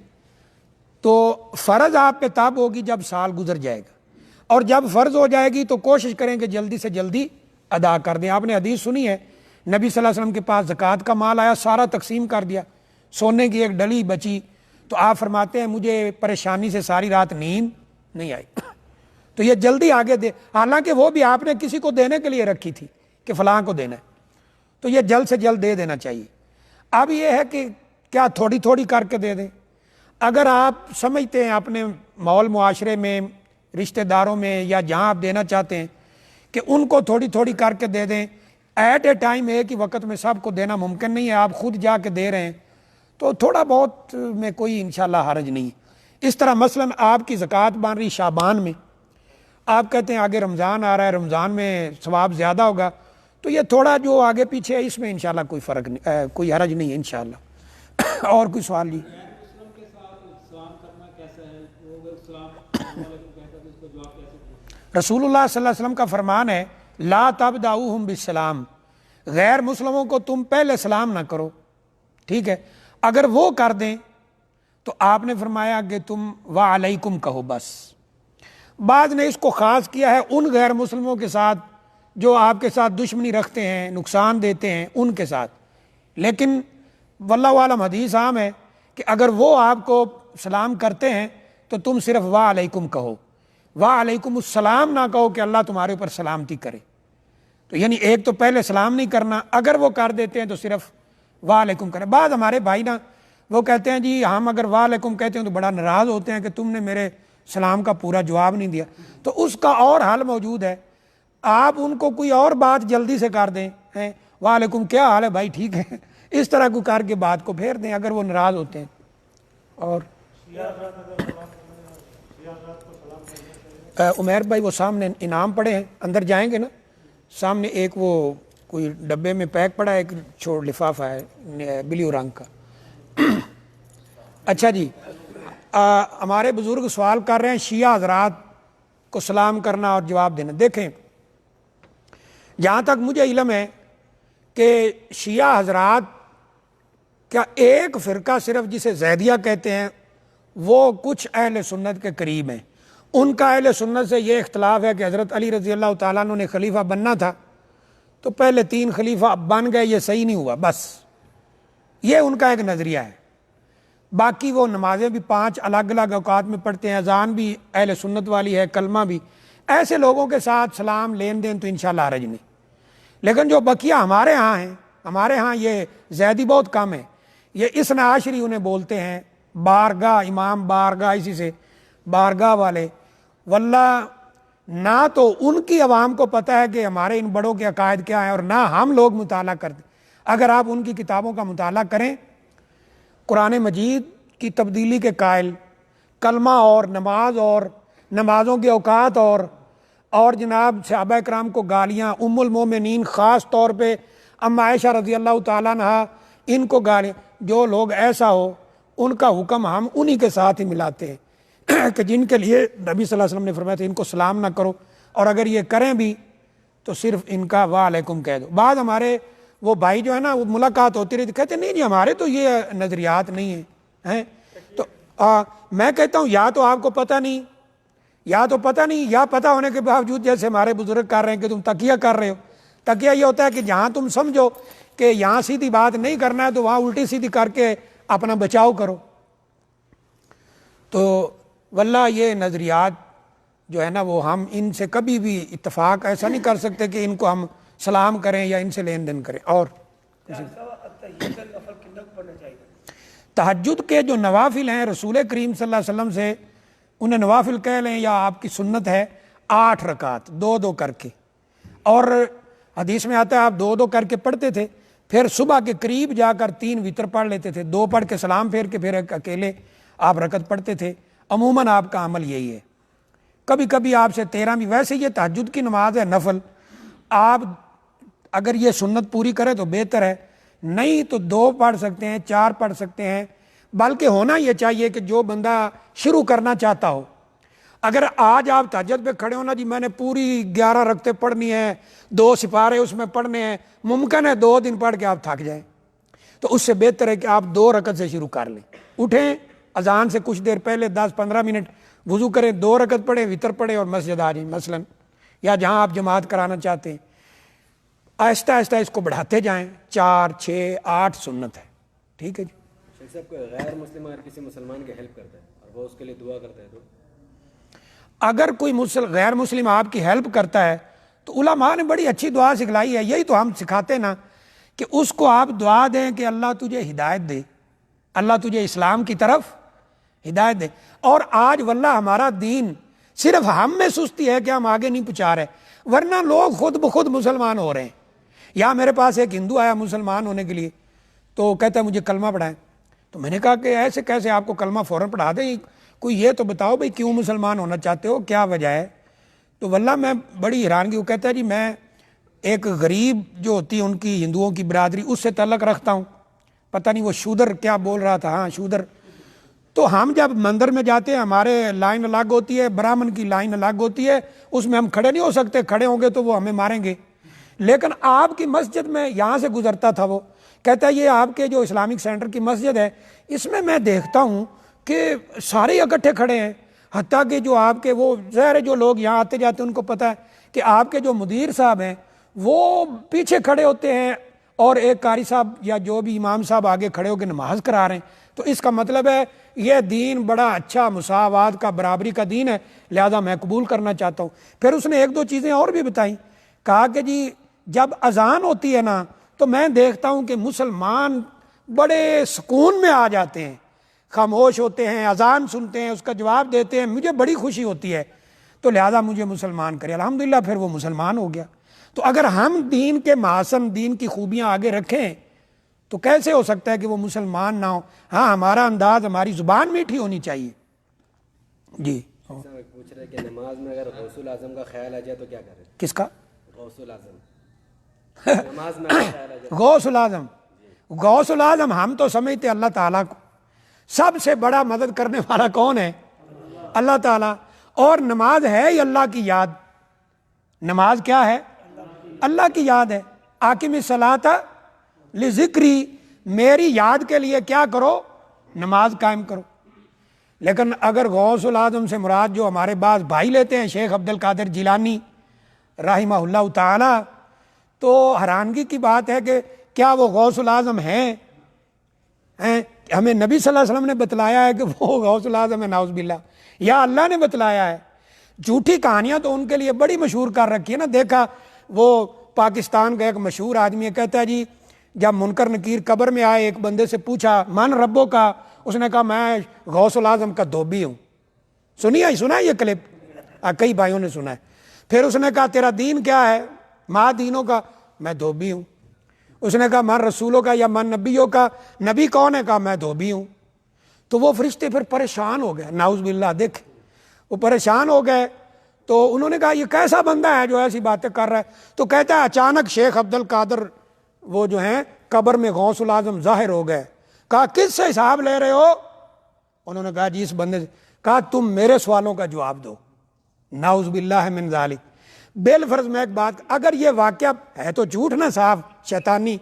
تو فرض آپ پہ تب ہوگی جب سال گزر جائے گا، اور جب فرض ہو جائے گی تو کوشش کریں کہ جلدی سے جلدی ادا کر دیں. آپ نے حدیث سنی ہے، نبی صلی اللہ علیہ وسلم کے پاس زکوٰۃ کا مال آیا، سارا تقسیم کر دیا، سونے کی ایک ڈلی بچی، تو آپ فرماتے ہیں مجھے پریشانی سے ساری رات نیند نہیں آئی. تو یہ جلدی آگے دے، حالانکہ وہ بھی آپ نے کسی کو دینے کے لیے رکھی تھی کہ فلاں کو دینا ہے، تو یہ جلد سے جلد دے دینا چاہیے. اب یہ ہے کہ کیا تھوڑی تھوڑی کر کے دے دیں. اگر آپ سمجھتے ہیں اپنے ماحول معاشرے میں، رشتہ داروں میں، یا جہاں آپ دینا چاہتے ہیں کہ ان کو تھوڑی تھوڑی کر کے دے دیں، ایٹ اے ٹائم ایک ہی وقت میں سب کو دینا ممکن نہیں ہے، آپ خود جا کے دے رہے ہیں، تو تھوڑا بہت میں کوئی انشاءاللہ حرج نہیں ہے۔ اس طرح مثلا آپ کی زکوٰۃ بن رہی شعبان میں، آپ کہتے ہیں آگے رمضان آ رہا ہے، رمضان میں ثواب زیادہ ہوگا، تو یہ تھوڑا جو آگے پیچھے ہے اس میں انشاءاللہ کوئی فرق نہیں، کوئی حرج نہیں ہے انشاءاللہ۔ اور کوئی سوال جی؟ رسول اللہ صلی اللہ علیہ وسلم کا فرمان ہے لا تبدؤہم بالسلام، غیر مسلموں کو تم پہلے سلام نہ کرو، ٹھیک ہے؟ اگر وہ کر دیں تو آپ نے فرمایا کہ تم وعلیکم کہو بس۔ بعض نے اس کو خاص کیا ہے ان غیر مسلموں کے ساتھ جو آپ کے ساتھ دشمنی رکھتے ہیں، نقصان دیتے ہیں، ان کے ساتھ، لیکن واللہ عالم حدیث عام ہے کہ اگر وہ آپ کو سلام کرتے ہیں تو تم صرف وعلیکم کہو، وعلیکم السلام نہ کہو کہ اللہ تمہارے اوپر سلامتی کرے۔ تو یعنی ایک تو پہلے سلام نہیں کرنا، اگر وہ کر دیتے ہیں تو صرف وعلیکم کریں۔ بعض ہمارے بھائی نا وہ کہتے ہیں جی ہم اگر وعلیکم کہتے ہیں تو بڑا ناراض ہوتے ہیں کہ تم نے میرے سلام کا پورا جواب نہیں دیا، تو اس کا اور حل موجود ہے، آپ ان کو کوئی اور بات جلدی سے کر دیں، وعلیکم کیا حال ہے بھائی، ٹھیک ہے، اس طرح کو کر کے بات کو پھیر دیں اگر وہ ناراض ہوتے ہیں۔ اور عمیر بھائی وہ سامنے انعام پڑے ہیں، اندر جائیں گے نا، سامنے ایک وہ کوئی ڈبے میں پیک پڑا ہے، ایک چھوڑ لفافہ ہے بلیو رنگ کا۔ اچھا جی، ہمارے بزرگ سوال کر رہے ہیں شیعہ حضرات کو سلام کرنا اور جواب دینا۔ دیکھیں جہاں تک مجھے علم ہے کہ شیعہ حضرات کا ایک فرقہ صرف جسے زیدیہ کہتے ہیں وہ کچھ اہل سنت کے قریب ہیں، ان کا اہل سنت سے یہ اختلاف ہے کہ حضرت علی رضی اللہ تعالیٰ عنہ نے خلیفہ بننا تھا تو پہلے 3 خلیفہ بن گئے، یہ صحیح نہیں ہوا، بس یہ ان کا ایک نظریہ ہے۔ باقی وہ نمازیں بھی 5 الگ الگ اوقات میں پڑھتے ہیں، اذان بھی اہل سنت والی ہے، کلمہ بھی، ایسے لوگوں کے ساتھ سلام لین دین تو انشاءاللہ حرج نہیں۔ لیکن جو بقیہ ہمارے ہاں ہیں، ہمارے ہاں یہ زیدی بہت کم ہے، یہ اثنا عشری انہیں بولتے ہیں، بارگاہ امام، بارگاہ اسی سے بارگاہ والے، واللہ نہ تو ان کی عوام کو پتہ ہے کہ ہمارے ان بڑوں کے عقائد کیا ہیں اور نہ ہم لوگ مطالعہ کرتے۔ اگر آپ ان کی کتابوں کا مطالعہ کریں، قرآن مجید کی تبدیلی کے قائل، کلمہ اور نماز اور نمازوں کے اوقات اور جناب صحابہ کرام کو گالیاں، ام المومنین خاص طور پہ ام عائشہ رضی اللہ تعالیٰ عنہا ان کو گالیاں، جو لوگ ایسا ہو ان کا حکم ہم انہی کے ساتھ ہی ملاتے ہیں کہ جن کے لیے نبی صلی اللہ علیہ وسلم نے فرمایا تھا ان کو سلام نہ کرو، اور اگر یہ کریں بھی تو صرف ان کا وعلیکم کہہ دو۔ بعض ہمارے وہ بھائی جو ہے نا وہ ملاقات ہوتی رہتی، کہتے نہیں جی ہمارے تو یہ نظریات نہیں ہیں، تو میں کہتا ہوں یا تو آپ کو پتہ نہیں، یا تو پتہ نہیں، یا پتہ ہونے کے باوجود جیسے ہمارے بزرگ کر رہے ہیں کہ تم تقیہ کر رہے ہو۔ تقیہ یہ ہوتا ہے کہ جہاں تم سمجھو کہ یہاں سیدھی بات نہیں کرنا ہے تو وہاں الٹی سیدھی کر کے اپنا بچاؤ کرو۔ تو واللہ یہ نظریات جو ہے نا وہ ہم ان سے کبھی بھی اتفاق ایسا نہیں کر سکتے کہ ان کو ہم سلام کریں یا ان سے لین دین کریں۔ اور تہجد کے جو نوافل ہیں رسول کریم صلی اللہ علیہ وسلم سے، انہیں نوافل کہہ لیں یا آپ کی سنت ہے، 8 رکعت 2 کر کے، اور حدیث میں آتا ہے آپ 2 کر کے پڑھتے تھے، پھر صبح کے قریب جا کر 3 وتر پڑھ لیتے تھے، 2 پڑھ کے سلام پھیر کے پھر ایک اکیلے آپ رکعت پڑھتے تھے۔ عموماً آپ کا عمل یہی ہے، کبھی کبھی آپ سے 13 بھی، ویسے یہ تہجد کی نماز ہے نفل، آپ اگر یہ سنت پوری کرے تو بہتر ہے، نہیں تو 2 پڑھ سکتے ہیں، 4 پڑھ سکتے ہیں، بلکہ ہونا یہ چاہیے کہ جو بندہ شروع کرنا چاہتا ہو، اگر آج آپ تہجد پہ کھڑے ہونا جی میں نے پوری 11 رکعتیں پڑھنی ہیں، 2 سپارے اس میں پڑھنے ہیں، ممکن ہے 2 دن پڑھ کے آپ تھک جائیں، تو اس سے بہتر ہے کہ آپ 2 رکعت سے شروع کر لیں، اٹھیں اذان سے کچھ دیر پہلے 10-15 منٹ وضو کریں، 2 رکعت پڑھیں، وتر پڑھیں اور مسجد آ جائیں مثلا، یا جہاں آپ جماعت کرانا چاہتے ہیں، آہستہ آہستہ اس کو بڑھاتے جائیں، 4 6 8 سنت ہے، ٹھیک ہے جی۔ شیخ صاحب کوئی غیر مسلم اگر کسی مسلمان کی ہیلپ کرتا ہے اور وہ اس کے لیے دعا کرتا ہے تو اگر کوئی غیر مسلم آپ کی ہیلپ کرتا ہے تو علماء نے بڑی اچھی دعا سکھلائی ہے، یہی تو ہم سکھاتے نا کہ اس کو آپ دعا دیں کہ اللہ تجھے ہدایت دے، اللہ تجھے اسلام کی طرف ہدایت دے۔ اور آج واللہ ہمارا دین صرف ہم میں سستی ہے کہ ہم آگے نہیں پہنچا رہے، ورنہ لوگ خود بخود مسلمان ہو رہے ہیں۔ یا میرے پاس ایک ہندو آیا مسلمان ہونے کے لیے، تو کہتا ہے مجھے کلمہ پڑھائیں، تو میں نے کہا کہ ایسے کیسے آپ کو کلمہ فوراً پڑھا دیں، کوئی یہ تو بتاؤ بھائی کیوں مسلمان ہونا چاہتے ہو، کیا وجہ ہے؟ تو واللہ میں بڑی حیرانگی، وہ کہتا ہے جی میں ایک غریب جو ہوتی ہے ان کی ہندوؤں کی برادری اس سے تعلق رکھتا ہوں، پتہ نہیں وہ شودر کیا بول رہا تھا، ہاں شودر. تو ہم جب مندر میں جاتے ہیں ہمارے لائن الگ ہوتی ہے، برہمن کی لائن الگ ہوتی ہے، اس میں ہم کھڑے نہیں ہو سکتے، کھڑے ہوں گے تو وہ ہمیں ماریں گے. لیکن آپ کی مسجد میں یہاں سے گزرتا تھا، وہ کہتا ہے یہ آپ کے جو اسلامک سینٹر کی مسجد ہے اس میں دیکھتا ہوں کہ سارے اکٹھے کھڑے ہیں، حتیٰ کہ جو آپ کے وہ ظاہر جو لوگ یہاں آتے جاتے ہیں ان کو پتہ ہے کہ آپ کے جو مدیر صاحب ہیں وہ پیچھے کھڑے ہوتے ہیں اور ایک قاری صاحب یا جو بھی امام صاحب آگے کھڑے ہو کے نماز کرا رہے ہیں. تو اس کا مطلب ہے یہ دین بڑا اچھا مساوات کا، برابری کا دین ہے، لہذا میں قبول کرنا چاہتا ہوں. پھر اس نے ایک دو چیزیں اور بھی بتائیں، کہا کہ جی جب اذان ہوتی ہے نا تو میں دیکھتا ہوں کہ مسلمان بڑے سکون میں آ جاتے ہیں، خاموش ہوتے ہیں، اذان سنتے ہیں، اس کا جواب دیتے ہیں، مجھے بڑی خوشی ہوتی ہے، تو لہذا مجھے مسلمان کرے. الحمدللہ پھر وہ مسلمان ہو گیا. تو اگر ہم دین کے محاسن، دین کی خوبیاں آگے رکھیں تو کیسے ہو سکتا ہے کہ وہ مسلمان نہ ہو؟ ہاں ہمارا انداز، ہماری زبان میٹھی ہونی چاہیے. جی پوچھ رہے کہ نماز میں اگر غوث الاعظم کا خیال آ جائے تو کیا کریں؟ کس کا؟ غوث الاعظم نماز میں اگر خیال آ جائے. غوث الاعظم، غوث الاعظم ہم تو سمجھتے اللہ تعالیٰ کو، سب سے بڑا مدد کرنے والا کون ہے؟ اللہ تعالیٰ. اور نماز ہے ہی اللہ کی یاد. نماز کیا ہے؟ اللہ کی یاد ہے. آقم الصلاۃ لذکری، میری یاد کے لیے کیا کرو؟ نماز قائم کرو. لیکن اگر غوث الاعظم سے مراد جو ہمارے بعض بھائی لیتے ہیں شیخ عبد القادر جیلانی رحمہ اللہ تعالی، تو حیرانگی کی بات ہے کہ کیا وہ غوث الاعظم ہیں؟ ہمیں نبی صلی اللہ علیہ وسلم نے بتلایا ہے کہ وہ غوث الاعظم ہے؟ نعوذ باللہ. یا اللہ نے بتلایا ہے؟ جھوٹی کہانیاں تو ان کے لیے بڑی مشہور کر رکھی ہے نا. دیکھا وہ پاکستان کا ایک مشہور آدمی ہے، کہتا ہے جی جب منکر نکیر قبر میں آئے ایک بندے سے پوچھا من ربوں کا، اس نے کہا میں غوث الاعظم کا دھوبی ہوں. سنا یہ کلپ؟ کئی بھائیوں نے سنا ہے. پھر اس نے کہا تیرا دین کیا ہے؟ ماں دینوں کا. میں دھوبی ہوں. اس نے کہا من رسولوں کا یا من نبیوں کا، نبی کون ہے؟ کہا میں دھوبی ہوں. تو وہ فرشتے پھر پریشان ہو گئے، نعوذ باللہ. دیکھ وہ پریشان ہو گئے. تو انہوں نے کہا یہ کیسا بندہ ہے جو ایسی باتیں کر رہا ہے؟ تو کہتا ہے اچانک شیخ عبد القادر وہ جو ہیں قبر میں غوث الاعظم ظاہر ہو گئے. کہا کس سے حساب لے رہے ہو؟ انہوں نے کہا جی اس بندے سے. کہا تم میرے سوالوں کا جواب دو. نعوذ باللہ من ذالک. بالفرض میں ایک بات، اگر یہ واقعہ ہے تو جھوٹ نہ صاف شیطانی،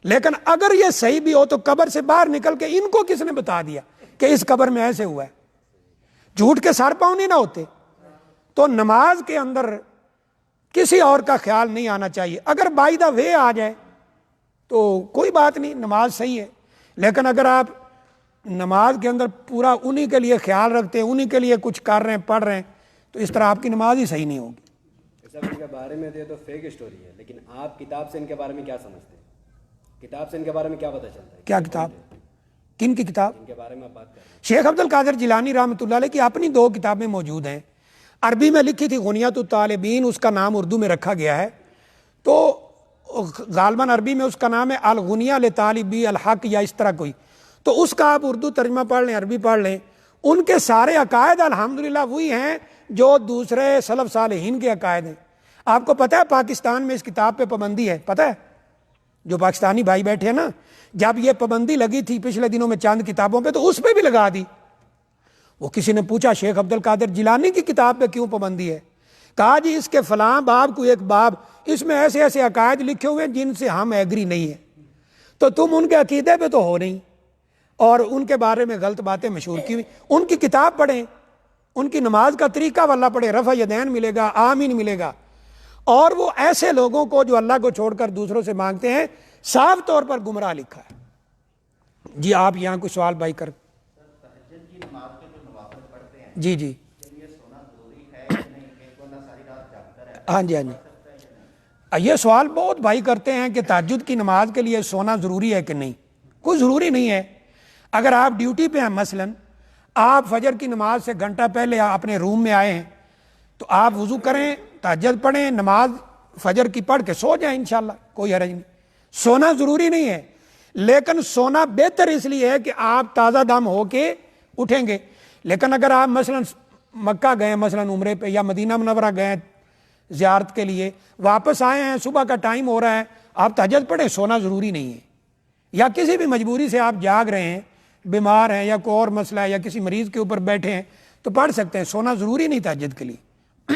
لیکن اگر یہ صحیح بھی ہو تو قبر سے باہر نکل کے ان کو کس نے بتا دیا کہ اس قبر میں ایسے ہوا ہے؟ جھوٹ کے سر پاؤں نہیں نہ ہوتے. تو نماز کے اندر کسی اور کا خیال نہیں آنا چاہیے. اگر بائی دا وے آ جائے تو کوئی بات نہیں، نماز صحیح ہے. لیکن اگر آپ نماز کے اندر پورا انہی کے لیے خیال رکھتے ہیں، انہی کے لیے کچھ کر رہے ہیں، پڑھ رہے ہیں، تو اس طرح آپ کی نماز ہی صحیح نہیں ہوگی. ان کے بارے میں تو فیک اسٹوری ہے، لیکن آپ کتاب سے ان کے بارے میں کیا سمجھتے ہیں؟ کتاب سے ان کے بارے میں کیا پتہ چلتا ہے؟ کیا کتاب؟ کن کی کتاب؟ ان کے بارے میں آپ بات کر رہے ہیں. شیخ عبد القادر جیلانی رحمۃ اللہ علیہ کی اپنی 2 کتابیں موجود ہیں. عربی میں لکھی تھی غنیۃ الطالبین، اس کا نام اردو میں رکھا گیا ہے. تو غالباً عربی میں اس کا نام ہے الغنیہ لطالبی الحق یا اس طرح کوئی. تو اس کا آپ اردو ترجمہ پڑھ لیں، عربی پڑھ لیں. ان کے سارے عقائد الحمدللہ وہی ہیں جو دوسرے سلف صالحین کے عقائد ہیں. آپ کو پتہ ہے پاکستان میں اس کتاب پہ پابندی ہے؟ پتہ ہے؟ جو پاکستانی بھائی بیٹھے ہیں نا، جب یہ پابندی لگی تھی پچھلے دنوں میں چند کتابوں پہ، تو اس پہ بھی لگا دی. وہ کسی نے پوچھا شیخ عبد القادر جیلانی کی کتاب پہ کیوں پابندی ہے؟ کہا جی اس کے فلاں باب کو ایک باب، اس میں ایسے ایسے عقائد لکھے ہوئے ہیں جن سے ہم ایگری نہیں ہیں، تو تم ان کے عقیدے پہ تو ہو نہیں، اور ان کے بارے میں غلط باتیں مشہور کی ہوئی. ان کی کتاب پڑھیں، ان کی نماز کا طریقہ واللہ پڑھیں، رفع یدین ملے گا، آمین ملے گا. اور وہ ایسے لوگوں کو جو اللہ کو چھوڑ کر دوسروں سے مانگتے ہیں صاف طور پر گمراہ لکھا ہے. جی آپ یہاں کوئی سوال بھائی کر. جی جی ہاں جی ہاں جی، یہ سوال بہت بھائی کرتے ہیں کہ تہجد کی نماز کے لیے سونا ضروری ہے کہ نہیں. کوئی ضروری نہیں ہے. اگر آپ ڈیوٹی پہ ہیں، مثلا آپ فجر کی نماز سے گھنٹہ پہلے اپنے روم میں آئے ہیں، تو آپ وضو کریں، تہجد پڑھیں، نماز فجر کی پڑھ کے سو جائیں، انشاءاللہ کوئی حرج نہیں. سونا ضروری نہیں ہے. لیکن سونا بہتر اس لیے ہے کہ آپ تازہ دم ہو کے اٹھیں گے. لیکن اگر آپ مثلا مکہ گئے مثلا عمرے پہ یا مدینہ منورہ گئے زیارت کے لیے, واپس آئے ہیں, صبح کا ٹائم ہو رہا ہے, آپ تہجد پڑھیں, سونا ضروری نہیں ہے. یا کسی بھی مجبوری سے آپ جاگ رہے ہیں, بیمار ہیں یا کوئی اور مسئلہ ہے یا کسی مریض کے اوپر بیٹھے ہیں تو پڑھ سکتے ہیں, سونا ضروری نہیں تہجد کے لیے.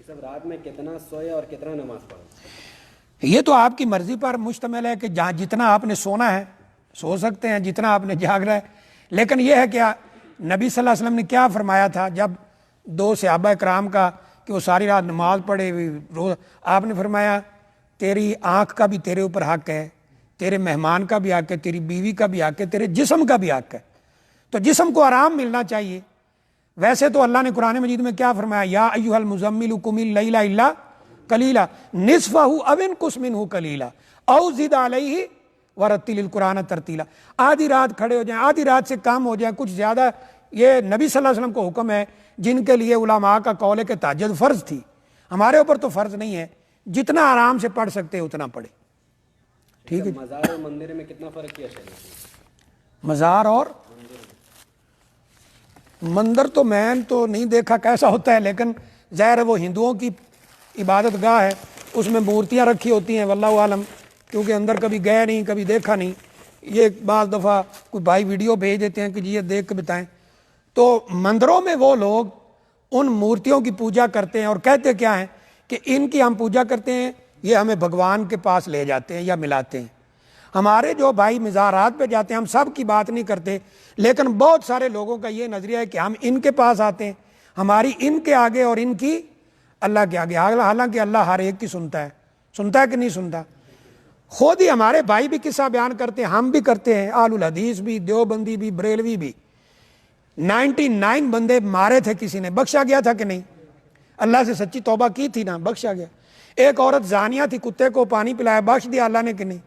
سب رات میں کتنا سوئے اور کتنا نماز پڑھے؟ یہ تو آپ کی مرضی پر مشتمل ہے کہ جہاں جتنا آپ نے سونا ہے سو سکتے ہیں, جتنا آپ نے جاگنا ہے. لیکن یہ ہے کہ نبی صلی اللہ علیہ وسلم نے کیا فرمایا تھا جب دو صحابہ کرام کا کہ وہ ساری رات نماز پڑھے روز, آپ نے فرمایا تیری آنکھ کا بھی تیرے اوپر حق ہے, تیرے مہمان کا بھی حق ہے, تیری بیوی کا بھی حق ہے, تیرے جسم کا بھی حق ہے. تو جسم کو آرام ملنا چاہیے. ویسے تو اللہ نے قرآن مجید میں کیا فرمایا, یا ایھا المزمل قم اللیل الا قلیلا نصفہ او انقص منہ قلیلا او زد علیہ ورتل القرآن ترتیلا. آدھی رات کھڑے ہو جائیں, آدھی رات سے کم ہو جائیں, کچھ زیادہ. یہ نبی صلی اللہ علیہ وسلم کو حکم ہے جن کے لیے علماء کا قول ہے کہ تہجد فرض تھی, ہمارے اوپر تو فرض نہیں ہے. جتنا آرام سے پڑھ سکتے اتنا پڑھے. ٹھیک ہے. مزار اور مندر میں کتنا فرق کیا شریعت نے؟ مزار اور مندر تو میں تو نہیں دیکھا کیسا ہوتا ہے, لیکن ظاہر ہے وہ ہندوؤں کی عبادت گاہ ہے, اس میں مورتیاں رکھی ہوتی ہیں, واللہ عالم, کیونکہ اندر کبھی گئے نہیں, کبھی دیکھا نہیں. یہ بعض دفعہ کوئی بھائی ویڈیو بھیج دیتے ہیں کہ جی یہ دیکھ کے بتائیں. تو مندروں میں وہ لوگ ان مورتیوں کی پوجا کرتے ہیں اور کہتے کیا ہیں کہ ان کی ہم پوجا کرتے ہیں, یہ ہمیں بھگوان کے پاس لے جاتے ہیں یا ملاتے ہیں. ہمارے جو بھائی مزارات پہ جاتے ہیں, ہم سب کی بات نہیں کرتے, لیکن بہت سارے لوگوں کا یہ نظریہ ہے کہ ہم ان کے پاس آتے ہیں, ہماری ان کے آگے اور ان کی اللہ کے آگے. حالانکہ اللہ ہر ایک کی سنتا ہے کہ نہیں سنتا. خود ہی ہمارے بھائی بھی قصہ بیان کرتے ہیں, ہم بھی کرتے ہیں, اہل الحدیث بھی, دیوبندی بھی, بریلوی بھی. 99 بندے مارے تھے کسی نے, بخشا گیا تھا کہ نہیں؟ اللہ سے سچی توبہ کی تھی نا, بخشا گیا. ایک عورت زانیہ تھی, کتے کو پانی پلایا, بخش دیا اللہ نے کہ نہیں؟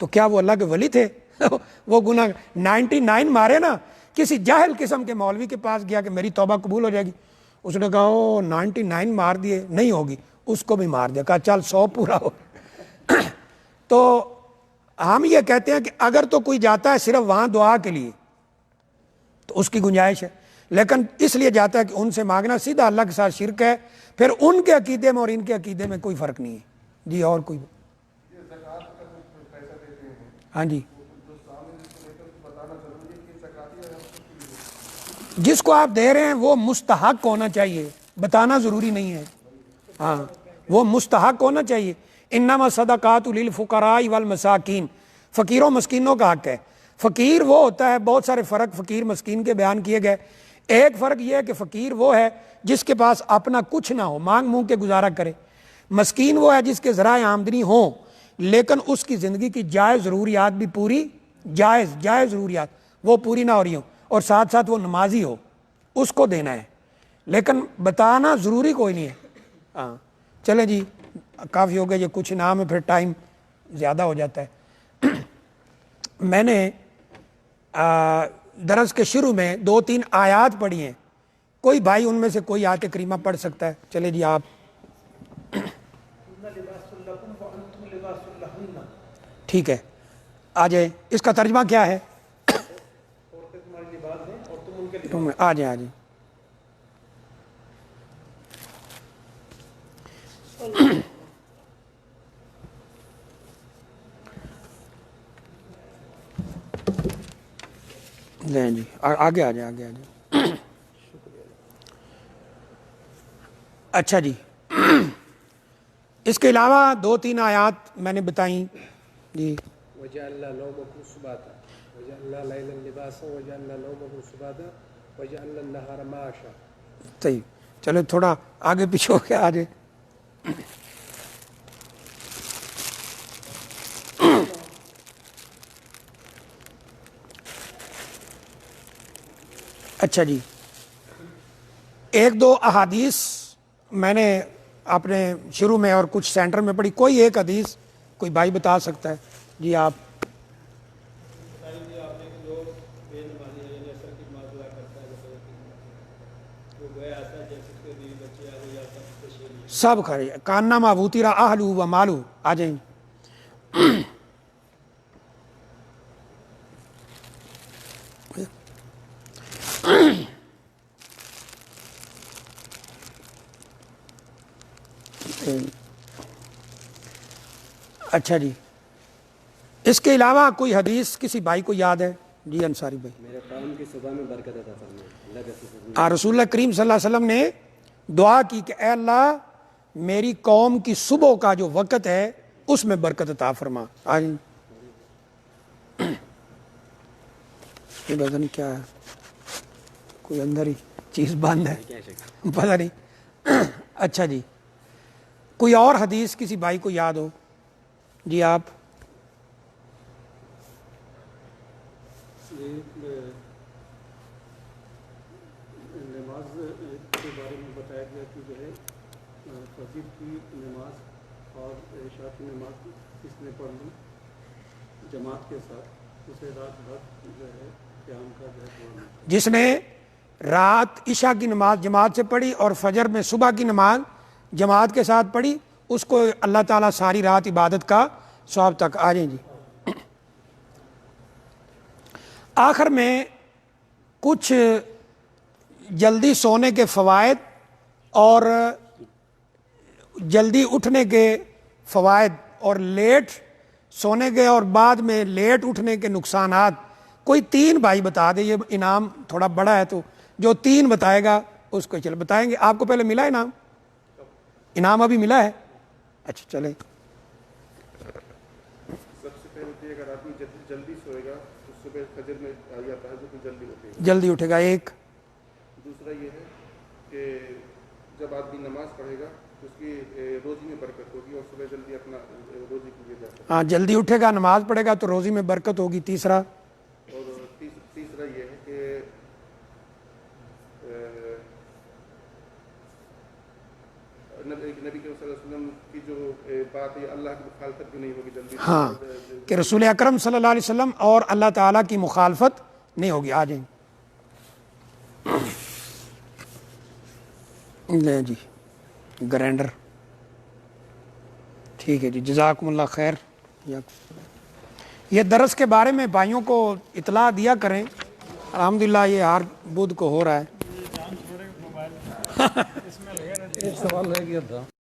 تو کیا وہ اللہ کے ولی تھے؟ وہ گناہ 99 مارے نا. کسی جاہل قسم کے مولوی کے پاس گیا کہ میری توبہ قبول ہو جائے گی, اس نے کہا او 99 مار دیے, نہیں ہوگی, اس کو بھی مار دیا, کہا چل 100 پورا ہو. تو ہم یہ کہتے ہیں کہ اگر تو کوئی جاتا ہے صرف وہاں دعا کے لیے تو اس کی گنجائش ہے, لیکن اس لیے جاتا ہے کہ ان سے مانگنا سیدھا اللہ کے ساتھ شرک ہے. پھر ان کے عقیدے میں اور ان کے عقیدے میں کوئی فرق نہیں ہے. جی اور کوئی؟ ہاں جی, جس کو آپ دے رہے ہیں وہ مستحق ہونا چاہیے, بتانا ضروری نہیں ہے. ہاں وہ مستحق ہونا چاہیے. انما صدقات للفقراء والمساکین, فقیروں مسکینوں کا حق ہے. فقیر وہ ہوتا ہے, بہت سارے فرق فقیر مسکین کے بیان کیے گئے. ایک فرق یہ ہے کہ فقیر وہ ہے جس کے پاس اپنا کچھ نہ ہو, مانگ مونگ کے گزارا کرے. مسکین وہ ہے جس کے ذرائع آمدنی ہوں لیکن اس کی زندگی کی جائز ضروریات بھی پوری, جائز ضروریات وہ پوری نہ ہو رہی ہوں, اور ساتھ ساتھ وہ نمازی ہو, اس کو دینا ہے. لیکن بتانا ضروری کوئی نہیں ہے. ہاں چلیں جی, کافی ہو گیا, یہ کچھ انعام ہے, پھر ٹائم زیادہ ہو جاتا ہے. میں نے درس کے شروع میں 2-3 آیات پڑھی ہیں, کوئی بھائی ان میں سے کوئی آیت کریمہ پڑھ سکتا ہے؟ چلے جی آپ. ٹھیک ہے, آ جائیں. اس کا ترجمہ کیا ہے؟ آ جائیں. لیں جی, آگے آ جائیں. اچھا جی, اس کے علاوہ 2-3 آیات میں نے بتائیں جی. وجعلنا نومكم سباتا وجعلنا ليلا لباسا وجعلنا نومكم سباتا وجعلنا النهار معاشا. صحیح, چلو تھوڑا آگے پیچھے ہو کے آ جائیں. اچھا جی, 1-2 احادیث میں نے اپنے شروع میں اور کچھ سینٹر میں پڑھی. کوئی ایک حدیث کوئی بھائی بتا سکتا ہے؟ جی آپ. سب کھڑے کاننا ما ووتیرا اہلو و مالو. آ جائیں. اچھا جی، اس کے علاوہ کوئی حدیث کسی بھائی کو یاد ہے؟ جی انصاری بھائی. میرے قوم کی صبح میں برکت عطا فرمائے اللہ کے فضل رسول اللہ کریم صلی اللہ علیہ وسلم نے دعا کی کہ اے اللہ میری قوم کی صبح کا جو وقت ہے اس میں برکت عطا فرما. آج یہ پتہ نہیں کیا ہے، کوئی اندر ہی چیز بند ہے، کیا شک. پتہ نہیں. اچھا جی، کوئی اور حدیث کسی بھائی کو یاد ہو؟ جی آپ. نماز کے بارے میں بتایا گیا کہ جو ہے فجر کی نماز اور عشاء کی نماز کس نے پڑھ لی جماعت کے ساتھ، اسے رات بھر جو ہے قیام کا جو ہے دعا ملتا ہے. جس نے رات عشاء کی نماز جماعت سے پڑھی اور فجر میں صبح کی نماز جماعت کے ساتھ پڑھی، اس کو اللہ تعالیٰ ساری رات عبادت کا ثواب تک. آ جائیں جی. آخر میں کچھ جلدی سونے کے فوائد اور جلدی اٹھنے کے فوائد اور لیٹ سونے کے اور بعد میں لیٹ اٹھنے کے نقصانات کوئی 3 بھائی بتا دے. یہ انعام تھوڑا بڑا ہے تو جو 3 بتائے گا اس کو چل بتائیں گے. آپ کو پہلے ملا انعام ابھی ملا ہے؟ اچھا چلیں. سب سے پہلے تو اگر آدمی جلدی سوئے گا تو صبح فجر میں آ جاتا ہے تو جلدی اٹھے گا. جلدی اٹھے گا ایک. دوسرا یہ ہے کہ جب آدمی نماز پڑھے گا تو اس کی روزی میں برکت ہوگی اور صبح جلدی اپنا روزی کے لیے جا سکتا ہے. ہاں جلدی اٹھے گا نماز پڑھے گا تو روزی میں برکت ہوگی. تیسرا اور تیسرا یہ ہے کہ نبی کریم صلی اللہ علیہ وسلم کی جو بات ہے اللہ کی مخالفت بھی نہیں ہوگی جلدی. ہاں کہ رسول اکرم صلی اللہ علیہ وسلم اور اللہ تعالیٰ کی مخالفت نہیں ہوگی. آ جائیں. لے جی گرینڈر. ٹھیک ہے جی، جزاکم اللہ خیر. یہ درس کے بارے میں بھائیوں کو اطلاع دیا کریں. الحمدللہ یہ ہر بدھ کو ہو رہا ہے. جان چھوڑے موبائل اس میں لگے رہتے ایک سوال رہ گیا تھا.